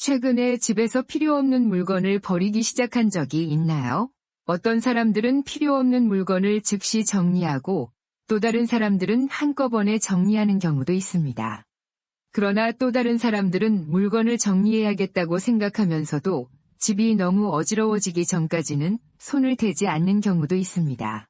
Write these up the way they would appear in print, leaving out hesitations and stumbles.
최근에 집에서 필요 없는 물건을 버리기 시작한 적이 있나요? 어떤 사람들은 필요 없는 물건을 즉시 정리하고 또 다른 사람들은 한꺼번에 정리하는 경우도 있습니다. 그러나 또 다른 사람들은 물건을 정리해야겠다고 생각하면서도 집이 너무 어지러워지기 전까지는 손을 대지 않는 경우도 있습니다.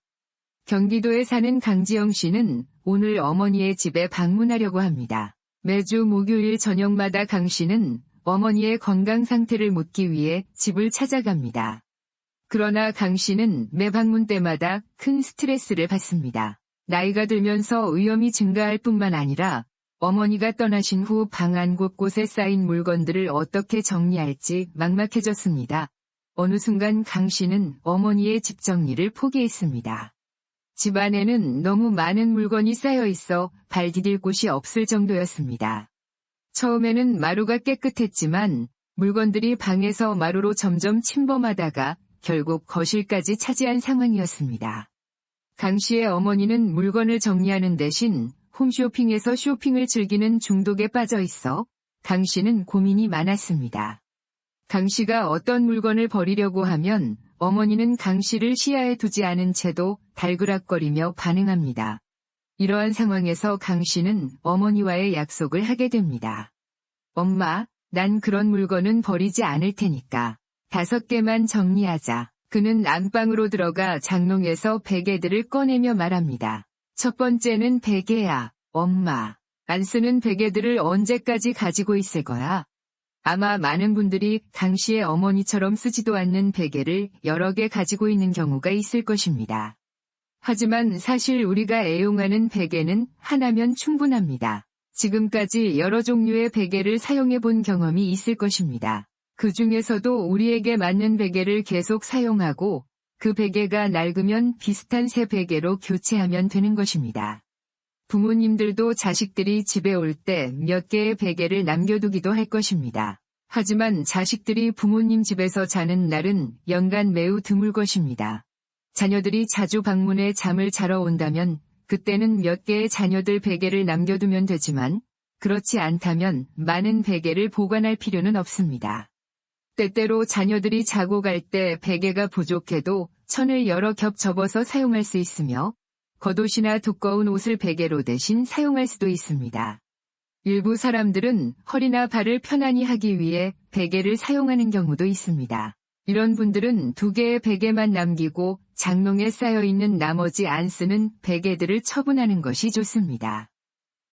경기도에 사는 강지영 씨는 오늘 어머니의 집에 방문하려고 합니다. 매주 목요일 저녁마다 강 씨는 어머니의 건강 상태를 묻기 위해 집을 찾아갑니다. 그러나 강 씨는 매 방문 때마다 큰 스트레스를 받습니다. 나이가 들면서 위험이 증가할 뿐만 아니라 어머니가 떠나신 후 방 안 곳곳에 쌓인 물건들을 어떻게 정리할지 막막해졌습니다. 어느 순간 강 씨는 어머니의 집 정리를 포기했습니다. 집 안에는 너무 많은 물건이 쌓여 있어 발 디딜 곳이 없을 정도였습니다. 처음에는 마루가 깨끗했지만 물건들이 방에서 마루로 점점 침범하다가 결국 거실까지 차지한 상황이었습니다. 강 씨의 어머니는 물건을 정리하는 대신 홈쇼핑에서 쇼핑을 즐기는 중독에 빠져 있어 강 씨는 고민이 많았습니다. 강 씨가 어떤 물건을 버리려고 하면 어머니는 강 씨를 시야에 두지 않은 채도 달그락거리며 반응합니다. 이러한 상황에서 강 씨는 어머니와의 약속을 하게 됩니다. 엄마, 난 그런 물건은 버리지 않을 테니까 5개만 정리하자. 그는 안방으로 들어가 장롱에서 베개들을 꺼내며 말합니다. 첫 번째는 베개야. 엄마, 안 쓰는 베개들을 언제까지 가지고 있을 거야? 아마 많은 분들이 강 씨의 어머니처럼 쓰지도 않는 베개를 여러 개 가지고 있는 경우가 있을 것입니다. 하지만 사실 우리가 애용하는 베개는 하나면 충분합니다. 지금까지 여러 종류의 베개를 사용해 본 경험이 있을 것입니다. 그 중에서도 우리에게 맞는 베개를 계속 사용하고 그 베개가 낡으면 비슷한 새 베개로 교체하면 되는 것입니다. 부모님들도 자식들이 집에 올 때 몇 개의 베개를 남겨두기도 할 것입니다. 하지만 자식들이 부모님 집에서 자는 날은 연간 매우 드물 것입니다. 자녀들이 자주 방문해 잠을 자러 온다면 그때는 몇 개의 자녀들 베개를 남겨두면 되지만 그렇지 않다면 많은 베개를 보관할 필요는 없습니다. 때때로 자녀들이 자고 갈 때 베개가 부족해도 천을 여러 겹 접어서 사용할 수 있으며 겉옷이나 두꺼운 옷을 베개로 대신 사용할 수도 있습니다. 일부 사람들은 허리나 발을 편안히 하기 위해 베개를 사용하는 경우도 있습니다. 이런 분들은 2개의 베개만 남기고 장롱에 쌓여있는 나머지 안 쓰는 베개들을 처분하는 것이 좋습니다.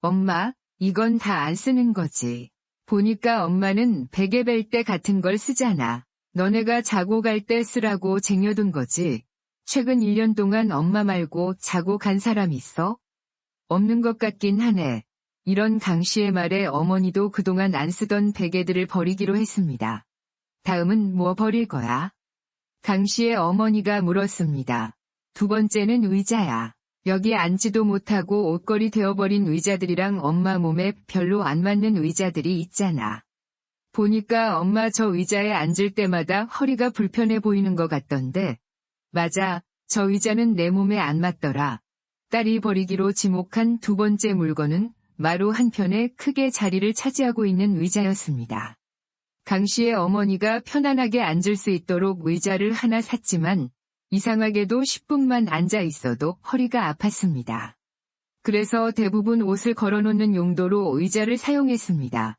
엄마, 이건 다 안 쓰는 거지. 보니까 엄마는 베개 벨 때 같은 걸 쓰잖아. 너네가 자고 갈 때 쓰라고 쟁여둔 거지. 최근 1년 동안 엄마 말고 자고 간 사람 있어? 없는 것 같긴 하네. 이런 강 씨의 말에 어머니도 그동안 안 쓰던 베개들을 버리기로 했습니다. 다음은 뭐 버릴 거야? 강 씨의 어머니가 물었습니다. 2번째는 의자야. 여기 앉지도 못하고 옷걸이 되어버린 의자들이랑 엄마 몸에 별로 안 맞는 의자들이 있잖아. 보니까 엄마 저 의자에 앉을 때마다 허리가 불편해 보이는 것 같던데. 맞아, 저 의자는 내 몸에 안 맞더라. 딸이 버리기로 지목한 2번째 물건은 마루 한편에 크게 자리를 차지하고 있는 의자였습니다. 강 씨의 어머니가 편안하게 앉을 수 있도록 의자를 하나 샀지만 이상하게도 10분만 앉아 있어도 허리가 아팠습니다. 그래서 대부분 옷을 걸어놓는 용도로 의자를 사용했습니다.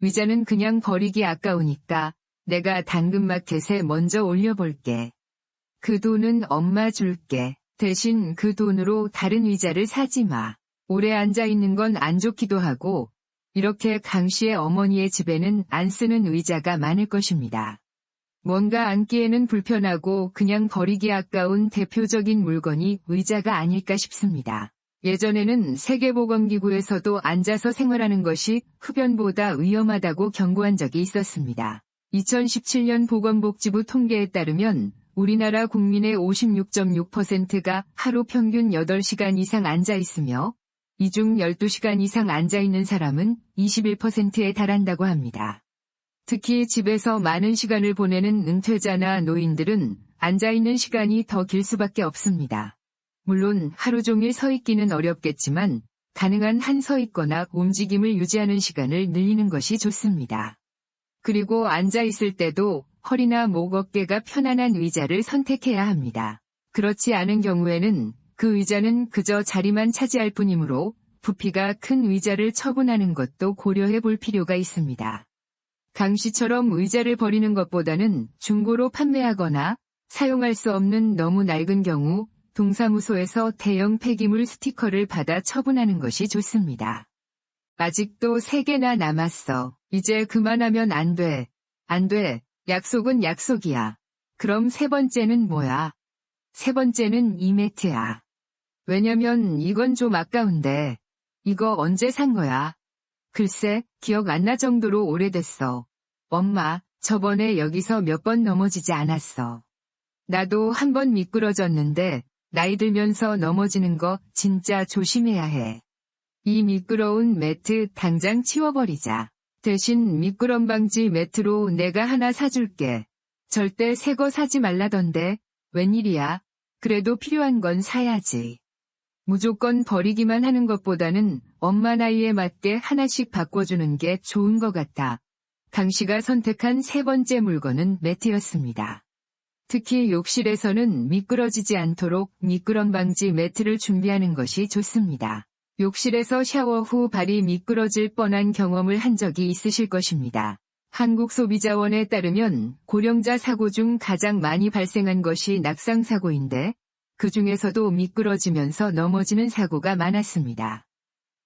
의자는 그냥 버리기 아까우니까 내가 당근마켓에 먼저 올려볼게. 그 돈은 엄마 줄게. 대신 그 돈으로 다른 의자를 사지 마. 오래 앉아 있는 건 안 좋기도 하고 이렇게 강 씨의 어머니의 집에는 안 쓰는 의자가 많을 것입니다. 뭔가 앉기에는 불편하고 그냥 버리기 아까운 대표적인 물건이 의자가 아닐까 싶습니다. 예전에는 세계보건기구에서도 앉아서 생활하는 것이 흡연보다 위험하다고 경고한 적이 있었습니다. 2017년 보건복지부 통계에 따르면 우리나라 국민의 56.6%가 하루 평균 8시간 이상 앉아 있으며 이 중 12시간 이상 앉아 있는 사람은 21%에 달한다고 합니다. 특히 집에서 많은 시간을 보내는 은퇴자나 노인들은 앉아있는 시간이 더 길 수밖에 없습니다. 물론 하루 종일 서 있기는 어렵겠지만 가능한 한 서 있거나 움직임을 유지하는 시간을 늘리는 것이 좋습니다. 그리고 앉아 있을 때도 허리나 목 어깨가 편안한 의자를 선택해야 합니다. 그렇지 않은 경우에는 그 의자는 그저 자리만 차지할 뿐이므로 부피가 큰 의자를 처분하는 것도 고려해 볼 필요가 있습니다. 강 씨처럼 의자를 버리는 것보다는 중고로 판매하거나 사용할 수 없는 너무 낡은 경우 동사무소에서 대형 폐기물 스티커를 받아 처분하는 것이 좋습니다. 아직도 3개나 남았어. 이제 그만하면 안 돼. 안 돼. 약속은 약속이야. 그럼 3번째는 뭐야? 3번째는 이 매트야. 왜냐면 이건 좀 아까운데. 이거 언제 산 거야? 글쎄, 기억 안 나 정도로 오래됐어. 엄마, 저번에 여기서 몇 번 넘어지지 않았어. 나도 한 번 미끄러졌는데 나이 들면서 넘어지는 거 진짜 조심해야 해. 이 미끄러운 매트 당장 치워버리자. 대신 미끄럼 방지 매트로 내가 하나 사줄게. 절대 새 거 사지 말라던데. 웬일이야? 그래도 필요한 건 사야지. 무조건 버리기만 하는 것보다는 엄마 나이에 맞게 하나씩 바꿔주는 게 좋은 것 같아. 강 씨가 선택한 3번째 물건은 매트였습니다. 특히 욕실에서는 미끄러지지 않도록 미끄럼 방지 매트를 준비하는 것이 좋습니다. 욕실에서 샤워 후 발이 미끄러질 뻔한 경험을 한 적이 있으실 것입니다. 한국소비자원에 따르면 고령자 사고 중 가장 많이 발생한 것이 낙상사고인데 그 중에서도 미끄러지면서 넘어지는 사고가 많았습니다.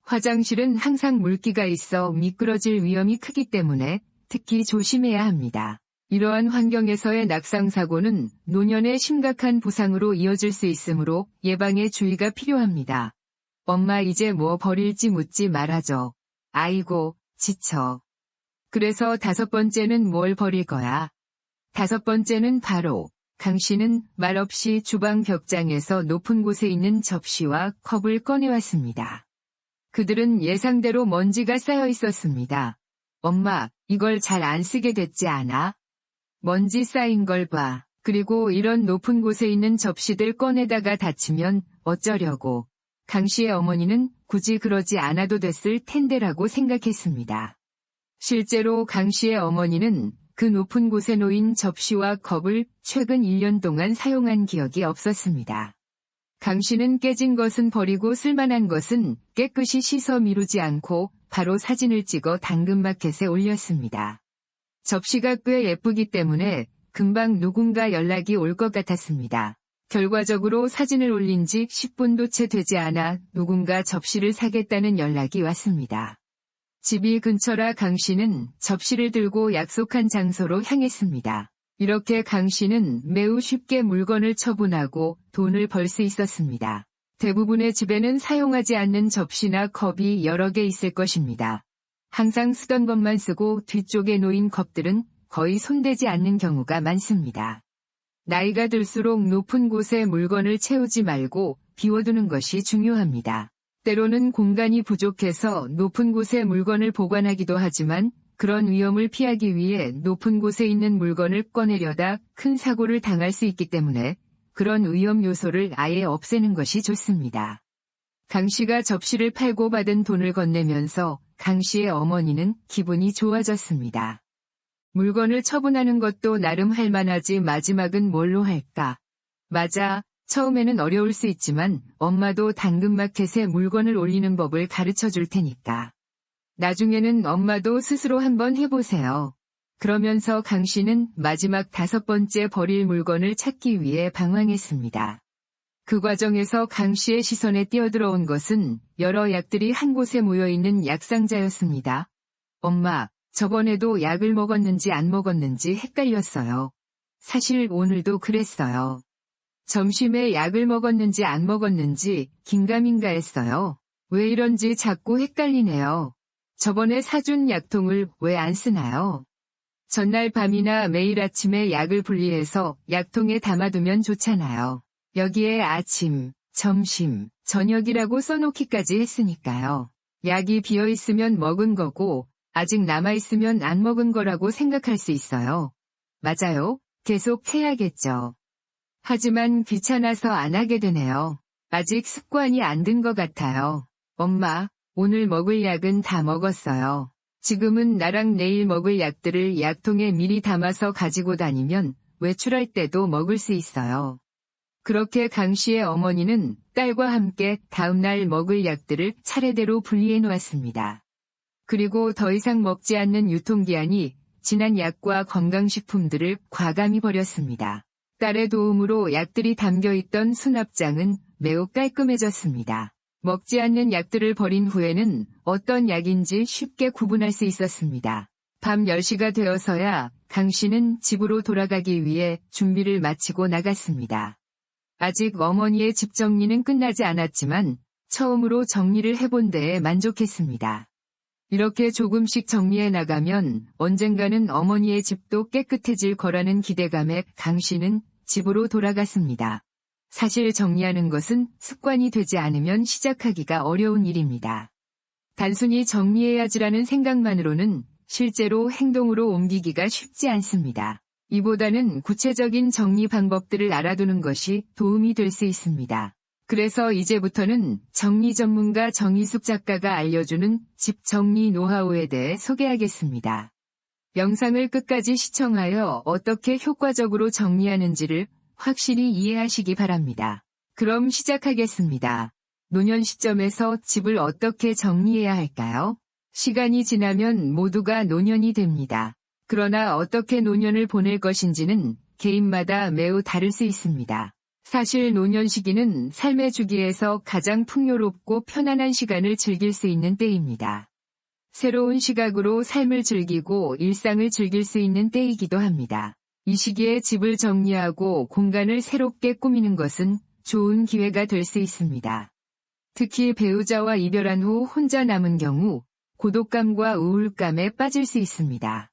화장실은 항상 물기가 있어 미끄러질 위험이 크기 때문에 특히 조심해야 합니다. 이러한 환경에서의 낙상사고는 노년의 심각한 부상으로 이어질 수 있으므로 예방에 주의가 필요합니다. 엄마 이제 뭐 버릴지 묻지 말아줘. 아이고, 지쳐. 그래서 5번째는 뭘 버릴 거야? 5번째는 바로 강 씨는 말없이 주방 벽장에서 높은 곳에 있는 접시와 컵을 꺼내왔습니다. 그들은 예상대로 먼지가 쌓여 있었습니다. 엄마, 이걸 잘 안 쓰게 됐지 않아? 먼지 쌓인 걸 봐. 그리고 이런 높은 곳에 있는 접시들 꺼내다가 다치면 어쩌려고. 강 씨의 어머니는 굳이 그러지 않아도 됐을 텐데라고 생각했습니다. 실제로 강 씨의 어머니는 그 높은 곳에 놓인 접시와 컵을 최근 1년 동안 사용한 기억이 없었습니다. 강 씨는 깨진 것은 버리고 쓸만한 것은 깨끗이 씻어 미루지 않고 바로 사진을 찍어 당근마켓에 올렸습니다. 접시가 꽤 예쁘기 때문에 금방 누군가 연락이 올 것 같았습니다. 결과적으로 사진을 올린 지 10분도 채 되지 않아 누군가 접시를 사겠다는 연락이 왔습니다. 집이 근처라 강 씨는 접시를 들고 약속한 장소로 향했습니다. 이렇게 강 씨는 매우 쉽게 물건을 처분하고 돈을 벌 수 있었습니다. 대부분의 집에는 사용하지 않는 접시나 컵이 여러 개 있을 것입니다. 항상 쓰던 것만 쓰고 뒤쪽에 놓인 컵들은 거의 손대지 않는 경우가 많습니다. 나이가 들수록 높은 곳에 물건을 채우지 말고 비워두는 것이 중요합니다. 때로는 공간이 부족해서 높은 곳에 물건을 보관하기도 하지만 그런 위험을 피하기 위해 높은 곳에 있는 물건을 꺼내려다 큰 사고를 당할 수 있기 때문에 그런 위험 요소를 아예 없애는 것이 좋습니다. 강 씨가 접시를 팔고 받은 돈을 건네면서 강 씨의 어머니는 기분이 좋아졌습니다. 물건을 처분하는 것도 나름 할만하지 마지막은 뭘로 할까? 맞아. 처음에는 어려울 수 있지만 엄마도 당근마켓에 물건을 올리는 법을 가르쳐 줄 테니까. 나중에는 엄마도 스스로 한번 해보세요. 그러면서 강 씨는 마지막 5번째 버릴 물건을 찾기 위해 방황했습니다. 그 과정에서 강 씨의 시선에 뛰어들어온 것은 여러 약들이 한 곳에 모여있는 약상자였습니다. 엄마, 저번에도 약을 먹었는지 안 먹었는지 헷갈렸어요. 사실 오늘도 그랬어요. 점심에 약을 먹었는지 안 먹었는지 긴가민가 했어요. 왜 이런지 자꾸 헷갈리네요. 저번에 사준 약통을 왜 안 쓰나요? 전날 밤이나 매일 아침에 약을 분리해서 약통에 담아두면 좋잖아요. 여기에 아침, 점심, 저녁이라고 써놓기까지 했으니까요. 약이 비어있으면 먹은 거고 아직 남아있으면 안 먹은 거라고 생각할 수 있어요. 맞아요. 계속 해야겠죠. 하지만 귀찮아서 안 하게 되네요. 아직 습관이 안 든 것 같아요. 엄마, 오늘 먹을 약은 다 먹었어요. 지금은 나랑 내일 먹을 약들을 약통에 미리 담아서 가지고 다니면 외출할 때도 먹을 수 있어요. 그렇게 강 씨의 어머니는 딸과 함께 다음날 먹을 약들을 차례대로 분리해 놓았습니다. 그리고 더 이상 먹지 않는 유통기한이 지난 약과 건강식품들을 과감히 버렸습니다. 딸의 도움으로 약들이 담겨있던 수납장은 매우 깔끔해졌습니다. 먹지 않는 약들을 버린 후에는 어떤 약인지 쉽게 구분할 수 있었습니다. 밤 10시가 되어서야 강 씨는 집으로 돌아가기 위해 준비를 마치고 나갔습니다. 아직 어머니의 집 정리는 끝나지 않았지만 처음으로 정리를 해본 데에 만족했습니다. 이렇게 조금씩 정리해 나가면 언젠가는 어머니의 집도 깨끗해질 거라는 기대감에 강 씨는 집으로 돌아갔습니다. 사실 정리하는 것은 습관이 되지 않으면 시작하기가 어려운 일입니다. 단순히 정리해야지라는 생각만으로는 실제로 행동으로 옮기기가 쉽지 않습니다. 이보다는 구체적인 정리 방법들을 알아두는 것이 도움이 될 수 있습니다. 그래서 이제부터는 정리 전문가 정희숙 작가가 알려주는 집 정리 노하우에 대해 소개하겠습니다. 영상을 끝까지 시청하여 어떻게 효과적으로 정리하는지를 확실히 이해하시기 바랍니다. 그럼 시작하겠습니다. 노년 시점에서 집을 어떻게 정리해야 할까요? 시간이 지나면 모두가 노년이 됩니다. 그러나 어떻게 노년을 보낼 것인지는 개인마다 매우 다를 수 있습니다. 사실 노년 시기는 삶의 주기에서 가장 풍요롭고 편안한 시간을 즐길 수 있는 때입니다. 새로운 시각으로 삶을 즐기고 일상을 즐길 수 있는 때이기도 합니다. 이 시기에 집을 정리하고 공간을 새롭게 꾸미는 것은 좋은 기회가 될 수 있습니다. 특히 배우자와 이별한 후 혼자 남은 경우 고독감과 우울감에 빠질 수 있습니다.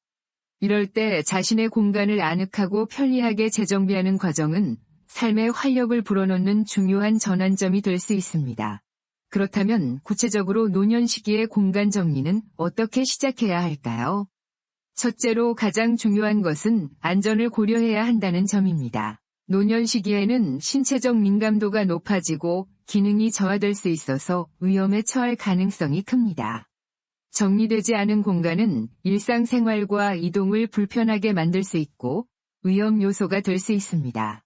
이럴 때 자신의 공간을 아늑하고 편리하게 재정비하는 과정은 삶의 활력을 불어넣는 중요한 전환점이 될 수 있습니다. 그렇다면 구체적으로 노년 시기의 공간 정리는 어떻게 시작해야 할까요? 첫째로 가장 중요한 것은 안전을 고려해야 한다는 점입니다. 노년 시기에는 신체적 민감도가 높아지고 기능이 저하될 수 있어서 위험에 처할 가능성이 큽니다. 정리되지 않은 공간은 일상생활과 이동을 불편하게 만들 수 있고 위험 요소가 될 수 있습니다.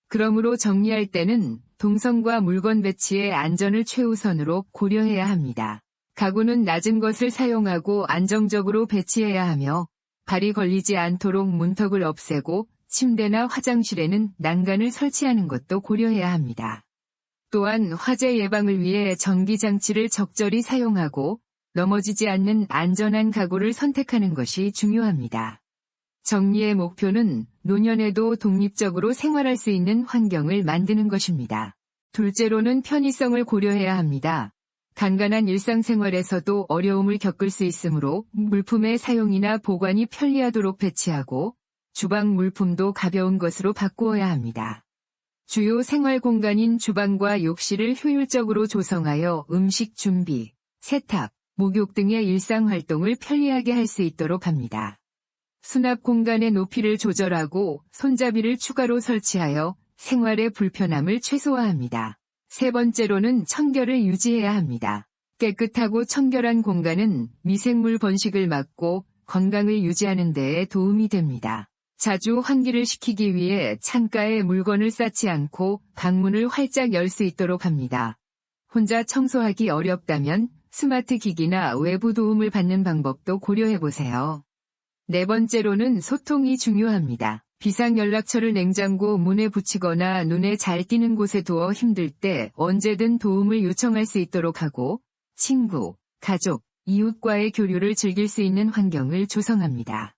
그러므로 정리할 때는 동선과 물건 배치의 안전을 최우선으로 고려해야 합니다. 가구는 낮은 것을 사용하고 안정적으로 배치해야 하며 발이 걸리지 않도록 문턱을 없애고 침대나 화장실에는 난간을 설치하는 것도 고려해야 합니다. 또한 화재 예방을 위해 전기장치를 적절히 사용하고 넘어지지 않는 안전한 가구를 선택하는 것이 중요합니다. 정리의 목표는 노년에도 독립적으로 생활할 수 있는 환경을 만드는 것입니다. 둘째로는 편의성을 고려해야 합니다. 간간한 일상생활에서도 어려움을 겪을 수 있으므로 물품의 사용이나 보관이 편리하도록 배치하고 주방 물품도 가벼운 것으로 바꾸어야 합니다. 주요 생활 공간인 주방과 욕실을 효율적으로 조성하여 음식 준비, 세탁, 목욕 등의 일상 활동을 편리하게 할 수 있도록 합니다. 수납 공간의 높이를 조절하고 손잡이를 추가로 설치하여 생활의 불편함을 최소화합니다. 세 번째로는 청결을 유지해야 합니다. 깨끗하고 청결한 공간은 미생물 번식을 막고 건강을 유지하는 데에 도움이 됩니다. 자주 환기를 시키기 위해 창가에 물건을 쌓지 않고 방문을 활짝 열 수 있도록 합니다. 혼자 청소하기 어렵다면 스마트 기기나 외부 도움을 받는 방법도 고려해보세요. 네 번째로는 소통이 중요합니다. 비상연락처를 냉장고 문에 붙이거나 눈에 잘 띄는 곳에 두어 힘들 때 언제든 도움을 요청할 수 있도록 하고 친구, 가족, 이웃과의 교류를 즐길 수 있는 환경을 조성합니다.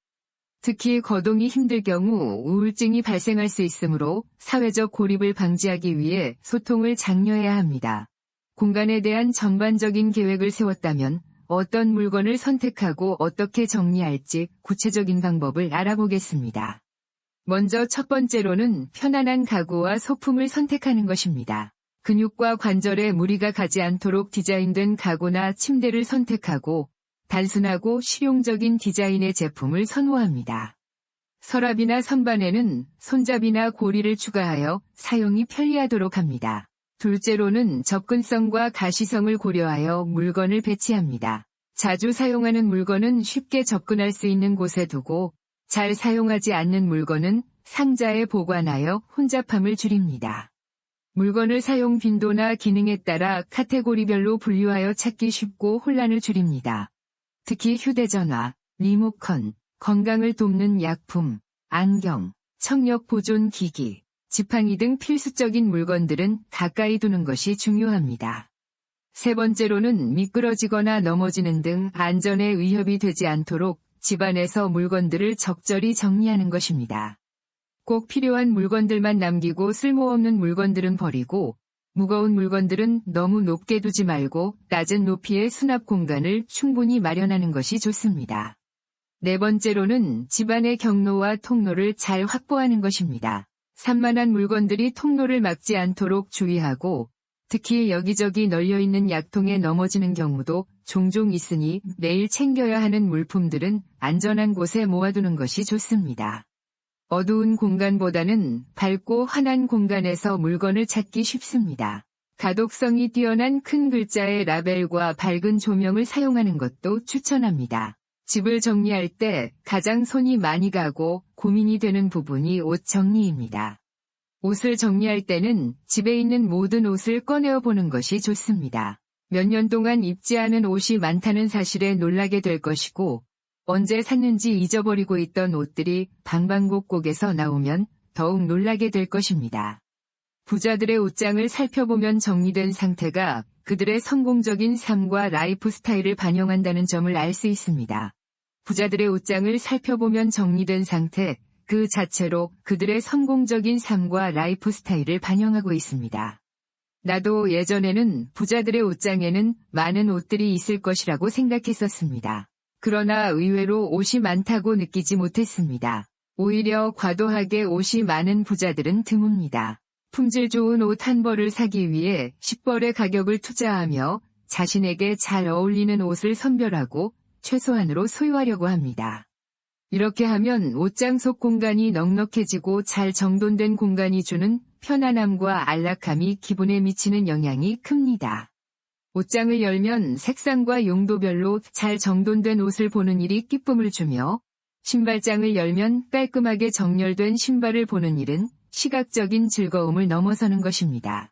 특히 거동이 힘들 경우 우울증이 발생할 수 있으므로 사회적 고립을 방지하기 위해 소통을 장려해야 합니다. 공간에 대한 전반적인 계획을 세웠다면 어떤 물건을 선택하고 어떻게 정리할지 구체적인 방법을 알아보겠습니다. 먼저 첫 번째로는 편안한 가구와 소품을 선택하는 것입니다. 근육과 관절에 무리가 가지 않도록 디자인된 가구나 침대를 선택하고 단순하고 실용적인 디자인의 제품을 선호합니다. 서랍이나 선반에는 손잡이나 고리를 추가하여 사용이 편리하도록 합니다. 둘째로는 접근성과 가시성을 고려하여 물건을 배치합니다. 자주 사용하는 물건은 쉽게 접근할 수 있는 곳에 두고 잘 사용하지 않는 물건은 상자에 보관하여 혼잡함을 줄입니다. 물건을 사용 빈도나 기능에 따라 카테고리별로 분류하여 찾기 쉽고 혼란을 줄입니다. 특히 휴대전화, 리모컨, 건강을 돕는 약품, 안경, 청력 보존 기기, 지팡이 등 필수적인 물건들은 가까이 두는 것이 중요합니다. 세 번째로는 미끄러지거나 넘어지는 등 안전에 위협이 되지 않도록 집안에서 물건들을 적절히 정리하는 것입니다. 꼭 필요한 물건들만 남기고 쓸모없는 물건들은 버리고 무거운 물건들은 너무 높게 두지 말고 낮은 높이의 수납 공간을 충분히 마련하는 것이 좋습니다. 네 번째로는 집안의 경로와 통로를 잘 확보하는 것입니다. 산만한 물건들이 통로를 막지 않도록 주의하고 특히 여기저기 널려있는 약통에 넘어지는 경우도 종종 있으니 매일 챙겨야 하는 물품들은 안전한 곳에 모아두는 것이 좋습니다. 어두운 공간보다는 밝고 환한 공간에서 물건을 찾기 쉽습니다. 가독성이 뛰어난 큰 글자의 라벨과 밝은 조명을 사용하는 것도 추천합니다. 집을 정리할 때 가장 손이 많이 가고 고민이 되는 부분이 옷 정리입니다. 옷을 정리할 때는 집에 있는 모든 옷을 꺼내어 보는 것이 좋습니다. 몇 년 동안 입지 않은 옷이 많다는 사실에 놀라게 될 것이고 언제 샀는지 잊어버리고 있던 옷들이 방방곡곡에서 나오면 더욱 놀라게 될 것입니다. 부자들의 옷장을 살펴보면 정리된 상태가 그들의 성공적인 삶과 라이프 스타일을 반영한다는 점을 알 수 있습니다. 부자들의 옷장을 살펴보면 정리된 상태 그 자체로 그들의 성공적인 삶과 라이프 스타일을 반영하고 있습니다. 나도 예전에는 부자들의 옷장에는 많은 옷들이 있을 것이라고 생각했었습니다. 그러나 의외로 옷이 많다고 느끼지 못했습니다. 오히려 과도하게 옷이 많은 부자들은 드뭅니다. 품질 좋은 옷 한 벌을 사기 위해 10벌의 가격을 투자하며 자신에게 잘 어울리는 옷을 선별하고 최소한으로 소유하려고 합니다. 이렇게 하면 옷장 속 공간이 넉넉해지고 잘 정돈된 공간이 주는 편안함과 안락함이 기분에 미치는 영향이 큽니다. 옷장을 열면 색상과 용도별로 잘 정돈된 옷을 보는 일이 기쁨을 주며 신발장을 열면 깔끔하게 정렬된 신발을 보는 일은 시각적인 즐거움을 넘어서는 것입니다.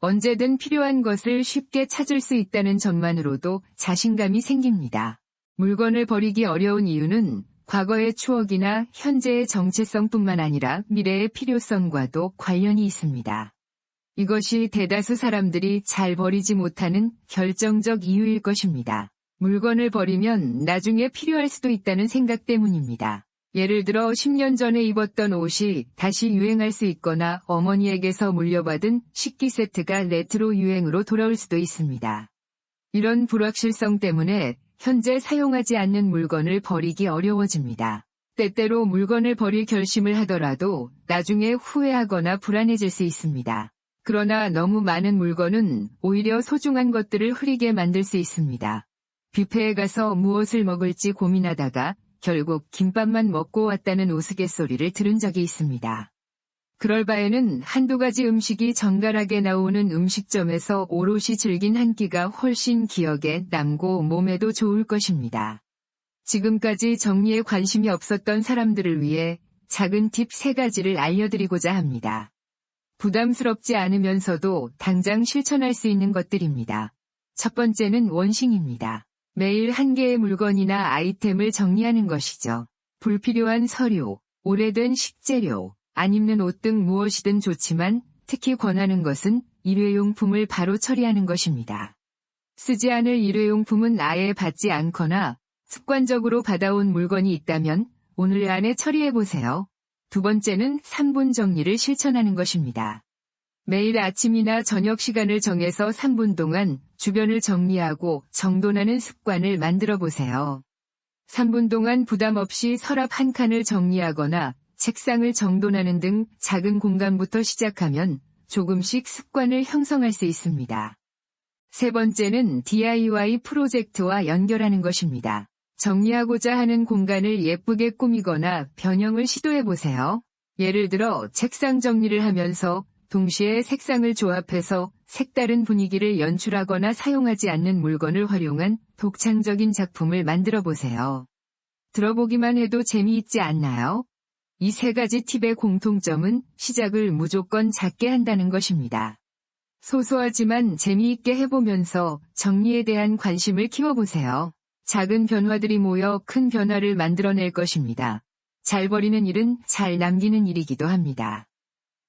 언제든 필요한 것을 쉽게 찾을 수 있다는 점만으로도 자신감이 생깁니다. 물건을 버리기 어려운 이유는 과거의 추억이나 현재의 정체성뿐만 아니라 미래의 필요성과도 관련이 있습니다. 이것이 대다수 사람들이 잘 버리지 못하는 결정적 이유일 것입니다. 물건을 버리면 나중에 필요할 수도 있다는 생각 때문입니다. 예를 들어 10년 전에 입었던 옷이 다시 유행할 수 있거나 어머니에게서 물려받은 식기 세트가 레트로 유행으로 돌아올 수도 있습니다. 이런 불확실성 때문에 현재 사용하지 않는 물건을 버리기 어려워집니다. 때때로 물건을 버릴 결심을 하더라도 나중에 후회하거나 불안해질 수 있습니다. 그러나 너무 많은 물건은 오히려 소중한 것들을 흐리게 만들 수 있습니다. 뷔페에 가서 무엇을 먹을지 고민하다가 결국 김밥만 먹고 왔다는 우스갯소리를 들은 적이 있습니다. 그럴 바에는 한두 가지 음식이 정갈하게 나오는 음식점에서 오롯이 즐긴 한 끼가 훨씬 기억에 남고 몸에도 좋을 것입니다. 지금까지 정리에 관심이 없었던 사람들을 위해 작은 팁 3가지를 알려드리고자 합니다. 부담스럽지 않으면서도 당장 실천할 수 있는 것들입니다. 첫 번째는 원싱입니다. 매일 한 개의 물건이나 아이템을 정리하는 것이죠. 불필요한 서류, 오래된 식재료, 안 입는 옷 등 무엇이든 좋지만 특히 권하는 것은 일회용품을 바로 처리하는 것입니다. 쓰지 않을 일회용품은 아예 받지 않거나 습관적으로 받아온 물건이 있다면 오늘 안에 처리해보세요. 두 번째는 3분 정리를 실천하는 것입니다. 매일 아침이나 저녁 시간을 정해서 3분 동안 주변을 정리하고 정돈하는 습관을 만들어 보세요. 3분 동안 부담 없이 서랍 한 칸을 정리하거나 책상을 정돈하는 등 작은 공간부터 시작하면 조금씩 습관을 형성할 수 있습니다. 세 번째는 DIY 프로젝트와 연결하는 것입니다. 정리하고자 하는 공간을 예쁘게 꾸미거나 변형을 시도해보세요. 예를 들어 책상 정리를 하면서 동시에 색상을 조합해서 색다른 분위기를 연출하거나 사용하지 않는 물건을 활용한 독창적인 작품을 만들어 보세요. 들어보기만 해도 재미있지 않나요? 이 세 가지 팁의 공통점은 시작을 무조건 작게 한다는 것입니다. 소소하지만 재미있게 해보면서 정리에 대한 관심을 키워보세요. 작은 변화들이 모여 큰 변화를 만들어낼 것입니다. 잘 버리는 일은 잘 남기는 일이기도 합니다.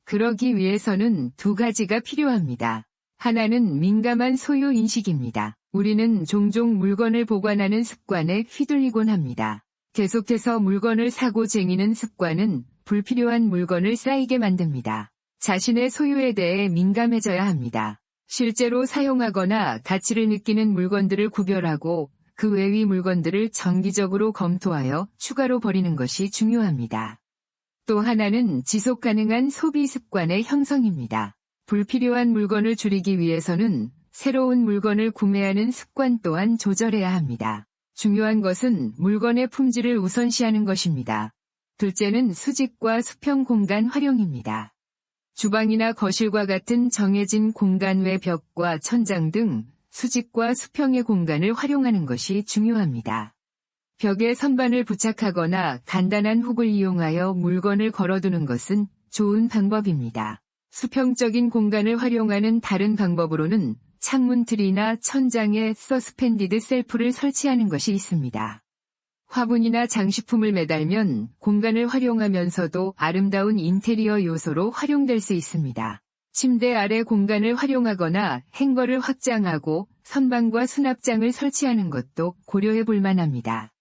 그러기 위해서는 두 가지가 필요합니다. 하나는 민감한 소유 인식입니다. 우리는 종종 물건을 보관하는 습관에 휘둘리곤 합니다. 계속해서 물건을 사고 쟁이는 습관은 불필요한 물건을 쌓이게 만듭니다. 자신의 소유에 대해 민감해져야 합니다. 실제로 사용하거나 가치를 느끼는 물건들을 구별하고 그 외의 물건들을 정기적으로 검토하여 추가로 버리는 것이 중요합니다. 또 하나는 지속 가능한 소비 습관의 형성입니다. 불필요한 물건을 줄이기 위해서는 새로운 물건을 구매하는 습관 또한 조절해야 합니다. 중요한 것은 물건의 품질을 우선시하는 것입니다. 둘째는 수직과 수평 공간 활용입니다. 주방이나 거실과 같은 정해진 공간 외 벽과 천장 등 수직과 수평의 공간을 활용하는 것이 중요합니다. 벽에 선반을 부착하거나 간단한 훅을 이용하여 물건을 걸어두는 것은 좋은 방법입니다. 수평적인 공간을 활용하는 다른 방법으로는 창문 틀이나 천장에 서스펜디드 셀프를 설치하는 것이 있습니다. 화분이나 장식품을 매달면 공간을 활용하면서도 아름다운 인테리어 요소로 활용될 수 있습니다. 침대 아래 공간을 활용하거나 행거를 확장하고 선반과 수납장을 설치하는 것도 고려해 볼 만합니다.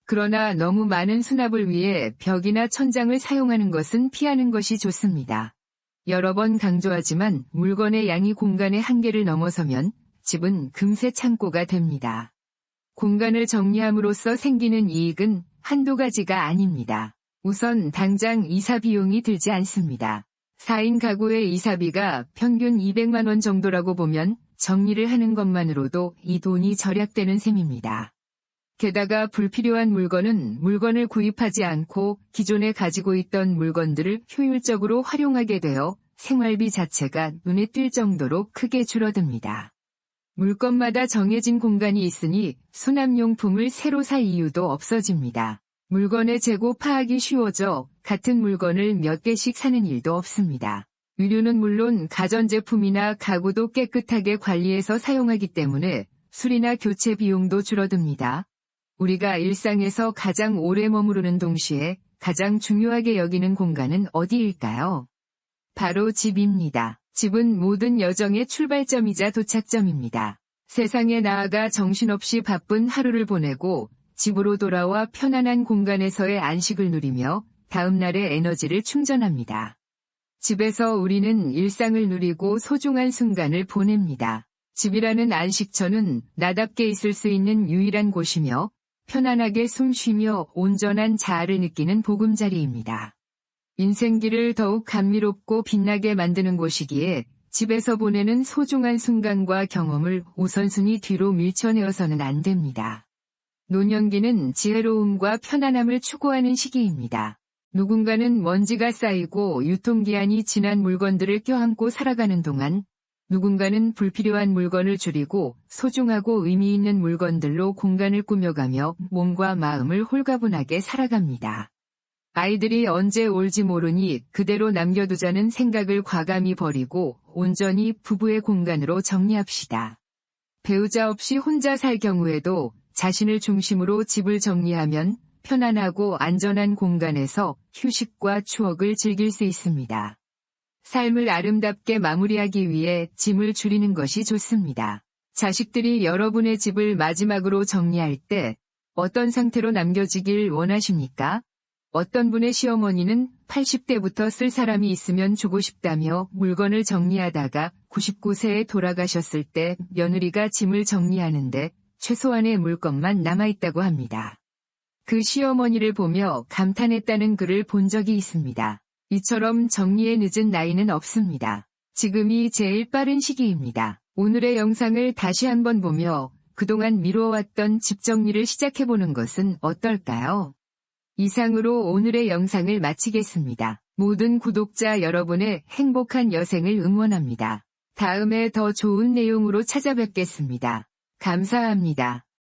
그러나 너무 많은 수납을 위해 벽이나 천장을 사용하는 것은 피하는 것이 좋습니다. 여러 번 강조하지만 물건의 양이 공간의 한계를 넘어서면 집은 금세 창고가 됩니다. 공간을 정리함으로써 생기는 이익은 한두 가지가 아닙니다. 우선 당장 이사 비용이 들지 않습니다. 4인 가구의 이사비가 평균 200만 원 정도라고 보면 정리를 하는 것만으로도 이 돈이 절약되는 셈입니다. 게다가 불필요한 물건을 구입하지 않고 기존에 가지고 있던 물건들을 효율적으로 활용하게 되어 생활비 자체가 눈에 띌 정도로 크게 줄어듭니다. 물건마다 정해진 공간이 있으니 수납용품을 새로 살 이유도 없어집니다. 물건의 재고 파악이 쉬워져 같은 물건을 몇 개씩 사는 일도 없습니다. 의류는 물론 가전제품이나 가구도 깨끗하게 관리해서 사용하기 때문에 수리나 교체 비용도 줄어듭니다. 우리가 일상에서 가장 오래 머무르는 동시에 가장 중요하게 여기는 공간은 어디일까요? 바로 집입니다. 집은 모든 여정의 출발점이자 도착점입니다. 세상에 나아가 정신없이 바쁜 하루를 보내고 집으로 돌아와 편안한 공간에서의 안식을 누리며 다음 날의 에너지를 충전합니다. 집에서 우리는 일상을 누리고 소중한 순간을 보냅니다. 집이라는 안식처는 나답게 있을 수 있는 유일한 곳이며 편안하게 숨 쉬며 온전한 자아를 느끼는 보금자리입니다. 인생길을 더욱 감미롭고 빛나게 만드는 곳이기에 집에서 보내는 소중한 순간과 경험을 우선순위 뒤로 밀쳐내어서는 안 됩니다. 노년기는 지혜로움과 편안함을 추구하는 시기입니다. 누군가는 먼지가 쌓이고 유통기한이 지난 물건들을 껴안고 살아가는 동안 누군가는 불필요한 물건을 줄이고 소중하고 의미 있는 물건들로 공간을 꾸며가며 몸과 마음을 홀가분하게 살아갑니다. 아이들이 언제 올지 모르니 그대로 남겨두자는 생각을 과감히 버리고 온전히 부부의 공간으로 정리합시다. 배우자 없이 혼자 살 경우에도 자신을 중심으로 집을 정리하면 편안하고 안전한 공간에서 휴식과 추억을 즐길 수 있습니다. 삶을 아름답게 마무리하기 위해 짐을 줄이는 것이 좋습니다. 자식들이 여러분의 집을 마지막으로 정리할 때 어떤 상태로 남겨지길 원하십니까? 어떤 분의 시어머니는 80대부터 쓸 사람이 있으면 주고 싶다며 물건을 정리하다가 99세에 돌아가셨을 때 며느리가 짐을 정리하는데 최소한의 물건만 남아있다고 합니다. 그 시어머니를 보며 감탄했다는 글을 본 적이 있습니다. 이처럼 정리에 늦은 나이는 없습니다. 지금이 제일 빠른 시기입니다. 오늘의 영상을 다시 한번 보며 그동안 미뤄왔던 집 정리를 시작해보는 것은 어떨까요? 이상으로 오늘의 영상을 마치겠습니다. 모든 구독자 여러분의 행복한 여생을 응원합니다. 다음에 더 좋은 내용으로 찾아뵙겠습니다. 감사합니다.